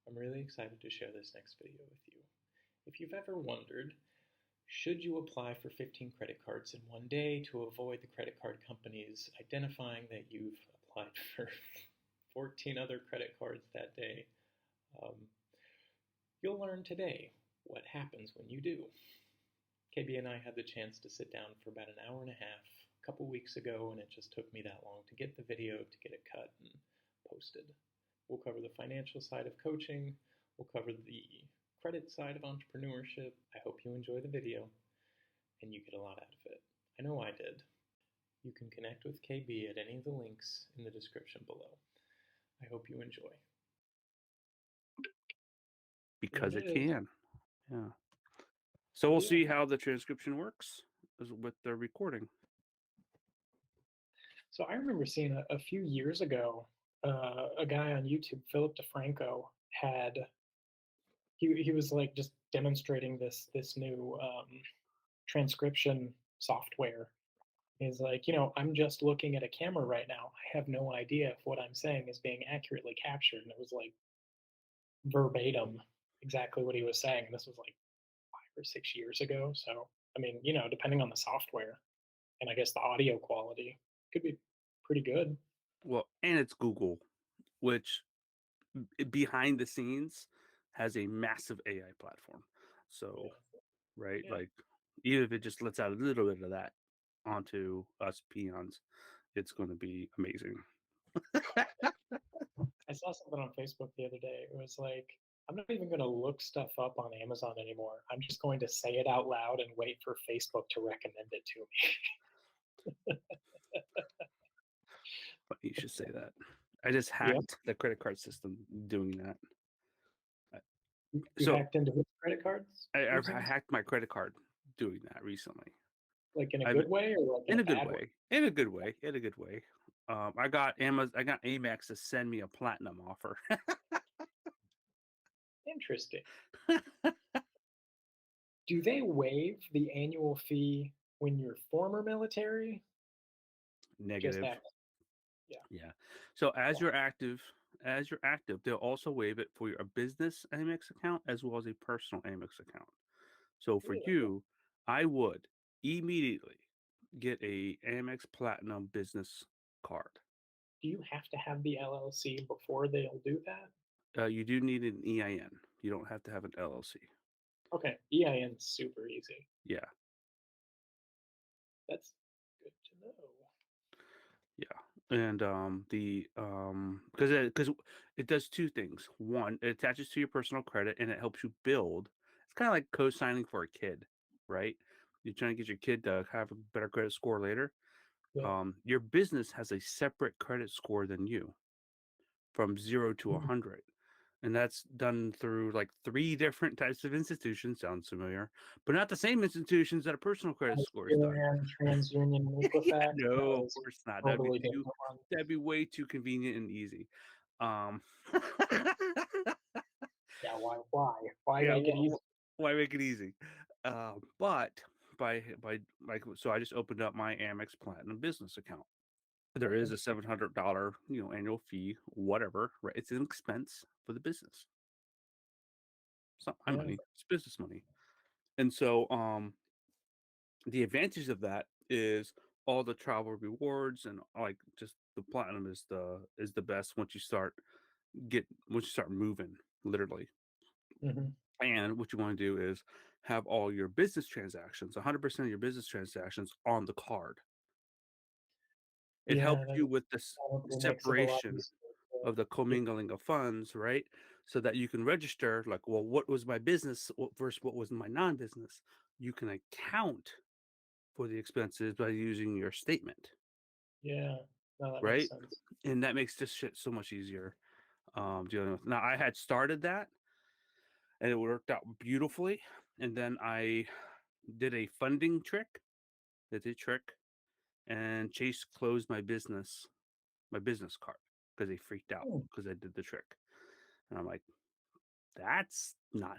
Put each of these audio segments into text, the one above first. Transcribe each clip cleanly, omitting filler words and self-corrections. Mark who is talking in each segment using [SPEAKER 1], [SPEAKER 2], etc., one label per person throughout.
[SPEAKER 1] I'm really excited to share this next video with you. If you've ever wondered, should you apply for 15 credit cards in one day to avoid the credit card companies identifying that you've applied for 14 other credit cards that day? Um, you'll learn today what happens when you do. KB and I had the chance to sit down for about an hour and a half a couple weeks ago, and it just took me that long to get the video, to get it cut and posted. We'll cover the financial side of coaching. We'll cover the credit side of entrepreneurship. I hope you enjoy the video and you get a lot out of it. I know I did. You can connect with KB at any of the links in the description below. I hope you enjoy.
[SPEAKER 2] Because
[SPEAKER 1] There
[SPEAKER 2] it
[SPEAKER 1] it is.
[SPEAKER 2] can. Yeah. So we'll
[SPEAKER 1] Yeah.
[SPEAKER 2] see how the transcription works with the recording.
[SPEAKER 1] So I remember seeing a few years ago, a guy on YouTube, Philip DeFranco, had he was like just demonstrating this new transcription software. He's like, I'm just looking at a camera right now. I have no idea if what I'm saying is being accurately captured. And it was like verbatim exactly what he was saying. And this was like 5 or 6 years ago. So, I mean, depending on the software and I guess the audio quality, could be pretty good.
[SPEAKER 2] Well, and it's Google, which behind the scenes has a massive AI platform. So,
[SPEAKER 1] Yeah.
[SPEAKER 2] right,
[SPEAKER 1] Yeah.
[SPEAKER 2] like even if it just lets out a little bit of that onto us peons, it's going to be amazing.
[SPEAKER 1] I saw something on Facebook the other day. It was like, I'm not even going to look stuff up on Amazon anymore. I'm just going to say it out loud and wait for Facebook to recommend it to me.
[SPEAKER 2] But you should say that. I just
[SPEAKER 1] Yeah.
[SPEAKER 2] hacked the credit card system doing that.
[SPEAKER 1] You
[SPEAKER 2] So
[SPEAKER 1] hacked into which credit cards
[SPEAKER 2] I
[SPEAKER 1] using?
[SPEAKER 2] hacked my credit card doing that recently.
[SPEAKER 1] Like in a
[SPEAKER 2] I've
[SPEAKER 1] good way or like in
[SPEAKER 2] In
[SPEAKER 1] a
[SPEAKER 2] a good
[SPEAKER 1] bad way?
[SPEAKER 2] way. In a good way. In a good way. I got Amex to send me a platinum offer.
[SPEAKER 1] Interesting. Do they waive the annual fee when you're former military? Just
[SPEAKER 2] Negative.
[SPEAKER 1] that. Yeah.
[SPEAKER 2] Yeah. So
[SPEAKER 1] Wow.
[SPEAKER 2] as you're active, they'll also waive it for your business Amex account as well as a personal Amex account. So for
[SPEAKER 1] Really?
[SPEAKER 2] you, I would immediately get a Amex Platinum business card.
[SPEAKER 1] Do you have to have the LLC before they'll do that?
[SPEAKER 2] You do need an EIN. You don't have to have an LLC.
[SPEAKER 1] Okay. EIN's super easy.
[SPEAKER 2] Yeah.
[SPEAKER 1] That's good to know.
[SPEAKER 2] Yeah, and because it does two things. One, it attaches to your personal credit and it helps you build. It's kind of like co-signing for a kid, right? You're trying to get your kid to have a better credit score later.
[SPEAKER 1] Yeah.
[SPEAKER 2] Your business has a separate credit score than you, from 0 to 100, and that's done through like 3 different types of institutions. Sounds familiar, but not the same institutions that a personal credit score is done.
[SPEAKER 1] Experian, TransUnion, and
[SPEAKER 2] Yeah,
[SPEAKER 1] Equifax.
[SPEAKER 2] no, of
[SPEAKER 1] Those
[SPEAKER 2] course not.
[SPEAKER 1] totally different ones.
[SPEAKER 2] That'd be way too convenient and easy. Um,
[SPEAKER 1] Yeah. Why? Why
[SPEAKER 2] yeah,
[SPEAKER 1] make it easy?
[SPEAKER 2] why make it easy? But by like, so I just opened up my Amex Platinum business account. There is
[SPEAKER 1] Okay.
[SPEAKER 2] a $700 annual fee, whatever. Right, it's an expense for the business. It's not my
[SPEAKER 1] Yeah.
[SPEAKER 2] money; it's business money. And so, the advantage of that is all the travel rewards and like just the platinum is the best once you start moving, literally.
[SPEAKER 1] Hmm.
[SPEAKER 2] And what you want to do is have all your business transactions, 100% of your business transactions on the card. It
[SPEAKER 1] Yeah.
[SPEAKER 2] helps
[SPEAKER 1] That
[SPEAKER 2] you with this
[SPEAKER 1] probably makes it a lot
[SPEAKER 2] separation
[SPEAKER 1] easier.
[SPEAKER 2] of the commingling of funds, right? So that you can register like, well, what was my business versus what was my non-business. You can account for the expenses by using your statement,
[SPEAKER 1] Yeah. No, that makes
[SPEAKER 2] right?
[SPEAKER 1] sense.
[SPEAKER 2] And that makes this shit so much easier dealing with. Now I had started that and it worked out beautifully, and then I did a funding trick. Did a trick, and Chase closed my business card because they freaked out
[SPEAKER 1] Hmm.
[SPEAKER 2] because I did the trick, and I'm like, that's not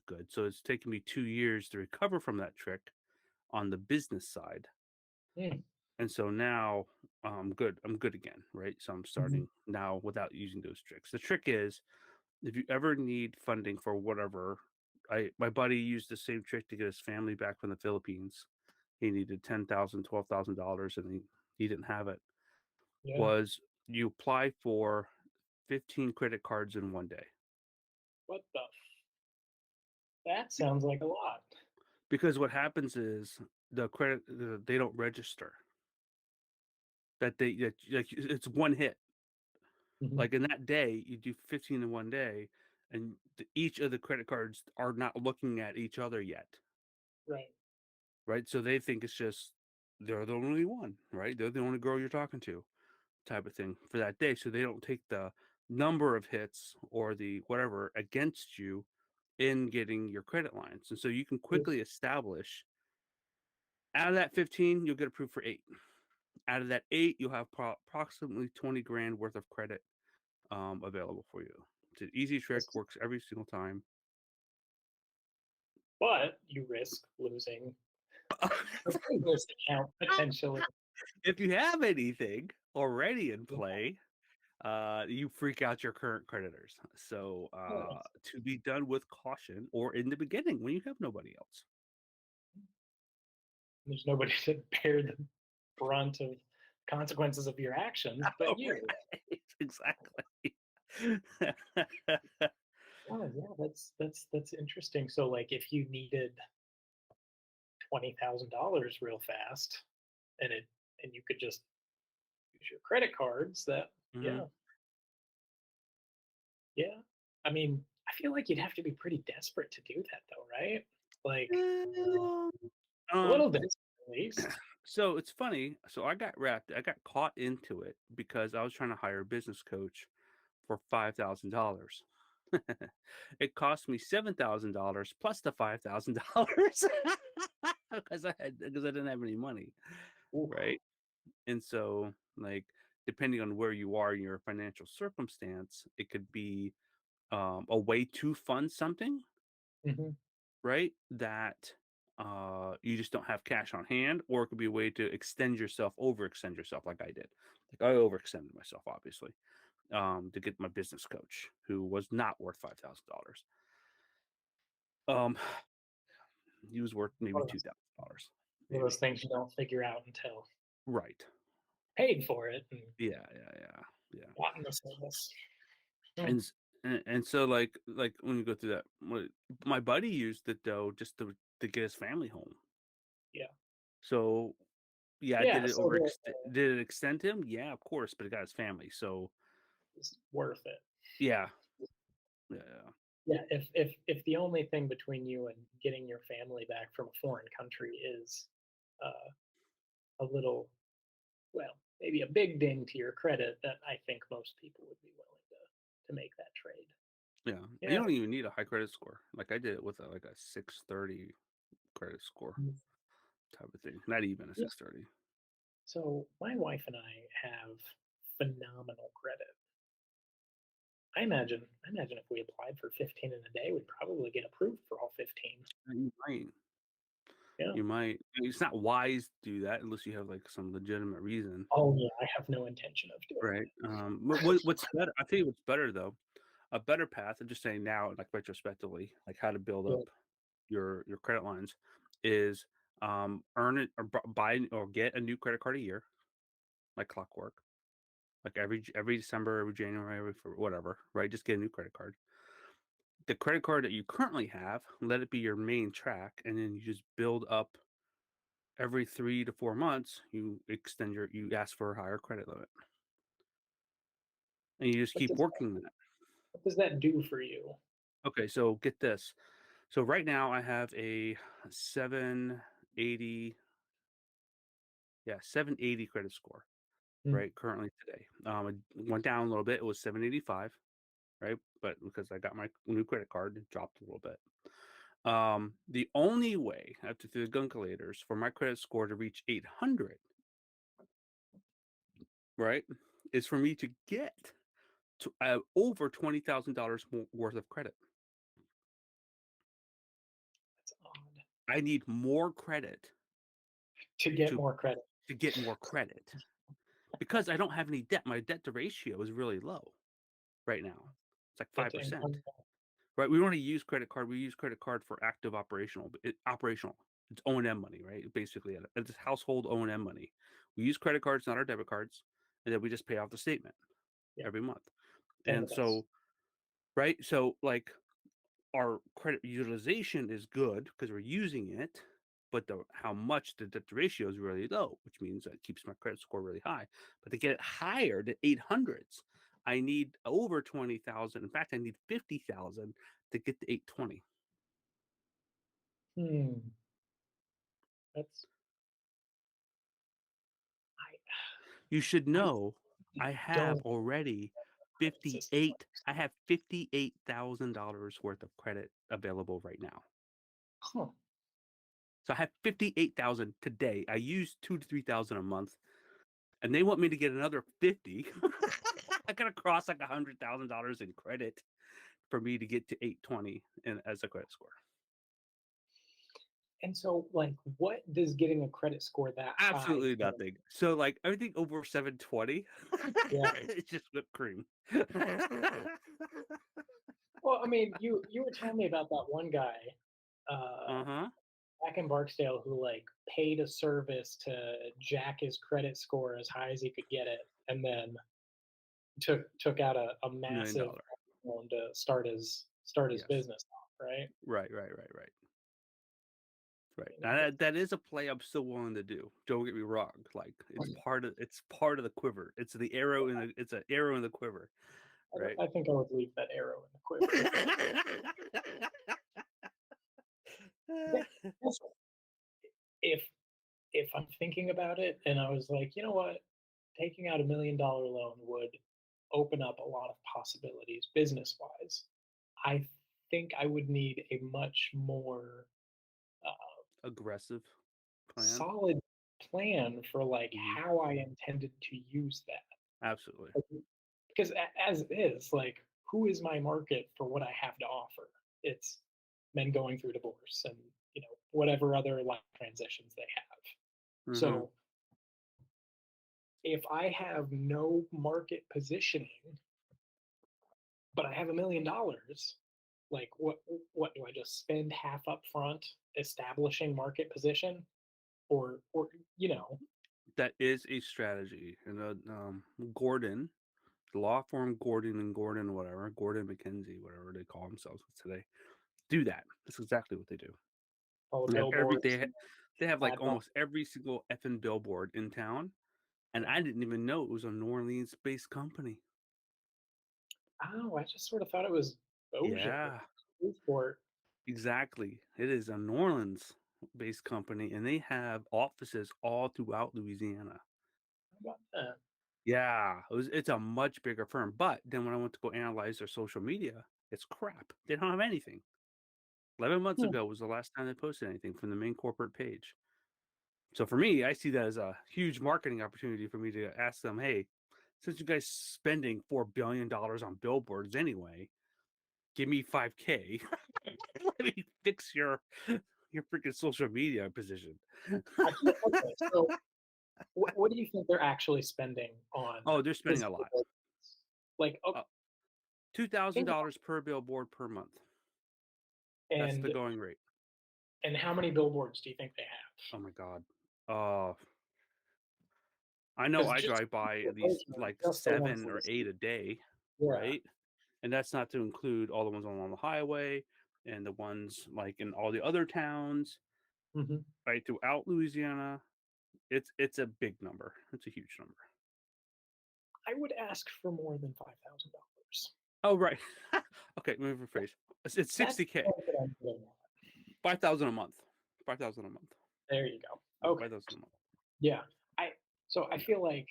[SPEAKER 2] good. So it's taken me 2 years to recover from that trick on the business side.
[SPEAKER 1] Hmm.
[SPEAKER 2] And so now I'm good. I'm good again, right? So I'm
[SPEAKER 1] Mhm.
[SPEAKER 2] starting now without using those tricks. The trick is if you ever need funding for whatever, I my buddy used the same trick to get his family back from the Philippines. He needed 10,000, $12,000, and he didn't have it.
[SPEAKER 1] Yeah.
[SPEAKER 2] Was you apply for 15 credit cards in one day.
[SPEAKER 1] What the? That sounds like a lot.
[SPEAKER 2] Because what happens is they don't register. It's one hit.
[SPEAKER 1] Mhm.
[SPEAKER 2] Like in that day, you do 15 in one day, and each of the credit cards are not looking at each other yet,
[SPEAKER 1] Right.
[SPEAKER 2] right? So they think it's just they're the only one, right? They're the only girl you're talking to, type of thing for that day. So they don't take the number of hits or the whatever against you in getting your credit lines. And so you can
[SPEAKER 1] Yeah.
[SPEAKER 2] quickly establish out of that 15, you'll get approved for 8. Out of that 8, you'll have approximately 20 grand worth of credit available for you. It's an easy trick,
[SPEAKER 1] Yes.
[SPEAKER 2] works every single time.
[SPEAKER 1] But you risk losing the business account potentially.
[SPEAKER 2] If you have anything already in
[SPEAKER 1] Yeah.
[SPEAKER 2] play, you freak out your current creditors. So
[SPEAKER 1] Yes.
[SPEAKER 2] to be done with caution or in the beginning when you have nobody else.
[SPEAKER 1] There's nobody to bear the brunt of consequences of your actions but
[SPEAKER 2] Oh,
[SPEAKER 1] you.
[SPEAKER 2] right. Exactly.
[SPEAKER 1] Oh yeah, that's interesting. So like if you needed $20,000 real fast and it and you could just use your credit cards, that
[SPEAKER 2] Mhm.
[SPEAKER 1] yeah, yeah. I mean, I feel like you'd have to be pretty desperate to do that though, right? Like
[SPEAKER 2] Well,
[SPEAKER 1] a
[SPEAKER 2] um,
[SPEAKER 1] little desperate at least.
[SPEAKER 2] so it's funny. So I got caught into it because I was trying to hire a business coach for $5,000. It cost me $7,000 plus the $5,000 because I didn't have any money,
[SPEAKER 1] Ooh.
[SPEAKER 2] right? And so, like, depending on where you are in your financial circumstance, it could be a way to fund something,
[SPEAKER 1] Mhm.
[SPEAKER 2] right? That you just don't have cash on hand, or it could be a way to overextend yourself, like I did. Like I overextended myself, obviously, to get my business coach, who was not worth $5,000. Um, he was worth maybe
[SPEAKER 1] One of those
[SPEAKER 2] $2,000,
[SPEAKER 1] one of those
[SPEAKER 2] maybe.
[SPEAKER 1] things you don't figure out until
[SPEAKER 2] Right.
[SPEAKER 1] paid for it and
[SPEAKER 2] Yeah, yeah, yeah, yeah.
[SPEAKER 1] gotten the service. Hmm.
[SPEAKER 2] And so like when you go through that, my buddy used it though just to get his family home.
[SPEAKER 1] Yeah.
[SPEAKER 2] So yeah,
[SPEAKER 1] Yeah, so
[SPEAKER 2] did it extend him? Yeah, of course, but it got his family. So
[SPEAKER 1] it's worth it.
[SPEAKER 2] yeah, yeah,
[SPEAKER 1] Yeah, if the only thing between you and getting your family back from a foreign country is a little, well, maybe a big ding to your credit, that I think most people would be willing to make that trade.
[SPEAKER 2] yeah. You
[SPEAKER 1] Yeah.
[SPEAKER 2] don't even need a high credit score. Like I did it with like a 630 credit score
[SPEAKER 1] Mm.
[SPEAKER 2] type of thing. Not even a
[SPEAKER 1] Yeah.
[SPEAKER 2] 630.
[SPEAKER 1] So my wife and I have phenomenal credit. I imagine if we applied for 15 in a day, we'd probably get approved for all 15.
[SPEAKER 2] You might.
[SPEAKER 1] Yeah.
[SPEAKER 2] You might. It's not wise to do that unless you have like some legitimate reason,
[SPEAKER 1] Oh yeah, I have no intention of doing
[SPEAKER 2] right?
[SPEAKER 1] it.
[SPEAKER 2] But what's better? I'll tell you what's better though. A better path. I'm just saying now, like retrospectively, like how to build up
[SPEAKER 1] Yeah.
[SPEAKER 2] your credit lines is earn it or buy or get a new credit card a year, like clockwork. Like every December, every January, for whatever, right? Just get a new credit card. The credit card that you currently have, let it be your main track, and then you just build up every 3 to 4 months. You ask for a higher credit limit, and you just
[SPEAKER 1] What
[SPEAKER 2] keep
[SPEAKER 1] does
[SPEAKER 2] working that.
[SPEAKER 1] what does that do for you?
[SPEAKER 2] Okay, so get this. So right now I have a 780, yeah, 780 credit score,
[SPEAKER 1] Mm.
[SPEAKER 2] right? Currently today. It went down a little bit. It was 785, right? But because I got my new credit card, it dropped a little bit. The only way I have to do the calculators for my credit score to reach 800, right, is for me to get to over $20,000 worth of credit.
[SPEAKER 1] That's odd.
[SPEAKER 2] I need more credit
[SPEAKER 1] To get
[SPEAKER 2] to
[SPEAKER 1] more credit.
[SPEAKER 2] get more credit because I don't have any debt. My debt to ratio is really low right now. It's like
[SPEAKER 1] It's
[SPEAKER 2] 5%.
[SPEAKER 1] income.
[SPEAKER 2] Right? We don't want to use credit card. We use credit card for active operational. It's O&M money, right? Basically, it's household O&M money. We use credit cards, not our debit cards, and then we just pay off the statement
[SPEAKER 1] Yeah,
[SPEAKER 2] every month.
[SPEAKER 1] and the
[SPEAKER 2] And
[SPEAKER 1] bills.
[SPEAKER 2] so, right? So, like, our credit utilization is good because we're using it, but how much the debt to ratio is really low, which means that keeps my credit score really high. But to get it higher to 800s, I need over 20,000. In fact, I need 50,000 to get to 820.
[SPEAKER 1] Hmm. That's I
[SPEAKER 2] You should
[SPEAKER 1] I
[SPEAKER 2] know I have
[SPEAKER 1] don't
[SPEAKER 2] already
[SPEAKER 1] credit system.
[SPEAKER 2] 58. I have $58,000 worth of credit available right now.
[SPEAKER 1] Huh.
[SPEAKER 2] So I have 58,000 today. I use 2 to 3,000 a month, and they want me to get another 50. I gotta cross like $100,000 in credit for me to get to 820 and as a credit score.
[SPEAKER 1] And so, like, what does getting a credit score that high
[SPEAKER 2] Absolutely
[SPEAKER 1] entail?
[SPEAKER 2] nothing. So like everything over 720,
[SPEAKER 1] Yeah.
[SPEAKER 2] it's just whipped cream.
[SPEAKER 1] Well, I mean, you were telling me about that one guy, uh,
[SPEAKER 2] Uh-huh.
[SPEAKER 1] back in Barksdale who, like, paid a service to jack his credit score as high as he could get it, and then took out a
[SPEAKER 2] $1 million.
[SPEAKER 1] massive loan to start his
[SPEAKER 2] Yes.
[SPEAKER 1] business off, right?
[SPEAKER 2] Right, right, right, right.
[SPEAKER 1] I
[SPEAKER 2] Right.
[SPEAKER 1] mean,
[SPEAKER 2] Now that is a play I'm still willing to do. Don't get me wrong. Like it's part of the quiver. It's an arrow in the quiver, right?
[SPEAKER 1] I think I would leave that arrow in the quiver. That- that's- If if I'm thinking about it, and I was like, you know what, taking out $1 million loan would open up a lot of possibilities business wise. I think I would need a much more uh,
[SPEAKER 2] Aggressive plan.
[SPEAKER 1] solid plan for like
[SPEAKER 2] Mhm.
[SPEAKER 1] how I intended to use that.
[SPEAKER 2] Absolutely.
[SPEAKER 1] Like, because as it is, like, who is my market for what I have to offer? It's men going through divorce and whatever other life transitions they have.
[SPEAKER 2] Mhm.
[SPEAKER 1] So if I have no market positioning, but I have $1 million, like what do I just spend half up front establishing market position, or you know
[SPEAKER 2] That is a strategy. And Gordon, the law firm Gordon and Gordon, whatever, Gordon McKenzie, whatever they call themselves today, do that. That's exactly what they do.
[SPEAKER 1] all the
[SPEAKER 2] They have
[SPEAKER 1] billboards and
[SPEAKER 2] they have like
[SPEAKER 1] ad buy.
[SPEAKER 2] almost every single effing billboard in town, and
[SPEAKER 1] Yeah.
[SPEAKER 2] I didn't even know it was a New Orleans-based company.
[SPEAKER 1] Oh, I just sort of thought it was Bossier,
[SPEAKER 2] Yeah,
[SPEAKER 1] Sport.
[SPEAKER 2] exactly. It is a New Orleans-based company, and they have offices all throughout Louisiana.
[SPEAKER 1] How about that?
[SPEAKER 2] Yeah, it's a much bigger firm. But then when I went to go analyze their social media, it's crap. They don't have anything. 11 months
[SPEAKER 1] Hmm.
[SPEAKER 2] ago was the last time they posted anything from the main corporate page. So for me, I see that as a huge marketing opportunity for me to ask them, hey, since you guys spending $4 billion on billboards anyway, give me 5K. Let me fix your freaking social media position.
[SPEAKER 1] I feel okay. So, what do you think they're actually spending on
[SPEAKER 2] Oh, they're spending a
[SPEAKER 1] physical
[SPEAKER 2] lot.
[SPEAKER 1] buildings? Like,
[SPEAKER 2] Uh,
[SPEAKER 1] think about
[SPEAKER 2] $2,000 per billboard per month. That's the
[SPEAKER 1] and
[SPEAKER 2] going rate.
[SPEAKER 1] and how many billboards do you think they have?
[SPEAKER 2] Oh my god. Uh, I know
[SPEAKER 1] Because
[SPEAKER 2] I
[SPEAKER 1] just
[SPEAKER 2] drive by at least like
[SPEAKER 1] just the ones
[SPEAKER 2] 7
[SPEAKER 1] that we
[SPEAKER 2] or
[SPEAKER 1] see.
[SPEAKER 2] 8 a day,
[SPEAKER 1] Yeah.
[SPEAKER 2] right? And that's not to include all the ones along the highway and the ones like in all the other towns,
[SPEAKER 1] Hmm.
[SPEAKER 2] right, throughout Louisiana. It's a big number. It's a huge number.
[SPEAKER 1] I would ask for more than $5,000.
[SPEAKER 2] Oh, right. Okay, let me rephrase. It's
[SPEAKER 1] That's the
[SPEAKER 2] 60K.
[SPEAKER 1] point that I'm getting at.
[SPEAKER 2] 5,000 a month. 5,000 a month.
[SPEAKER 1] There you go.
[SPEAKER 2] Yeah,
[SPEAKER 1] Okay.
[SPEAKER 2] 5,000 a month.
[SPEAKER 1] Yeah. I so I
[SPEAKER 2] Yeah.
[SPEAKER 1] feel like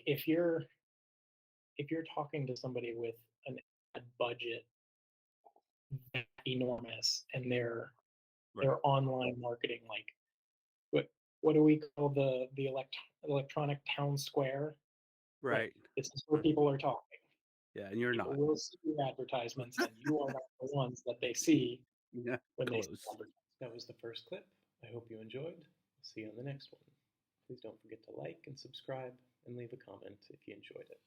[SPEAKER 1] if you're talking to somebody with an ad budget that enormous and
[SPEAKER 2] Right.
[SPEAKER 1] their online marketing, like, what do we call the electronic town square? Like,
[SPEAKER 2] Right.
[SPEAKER 1] this is where people are talking.
[SPEAKER 2] Yeah, and you're
[SPEAKER 1] People
[SPEAKER 2] not.
[SPEAKER 1] will see your advertisements, and you are not the ones that they see
[SPEAKER 2] Yeah,
[SPEAKER 1] when they see
[SPEAKER 2] close.
[SPEAKER 1] advertisements. That was the first clip. I hope you enjoyed. See you on the next one. Please don't forget to like and subscribe and leave a comment if you enjoyed it.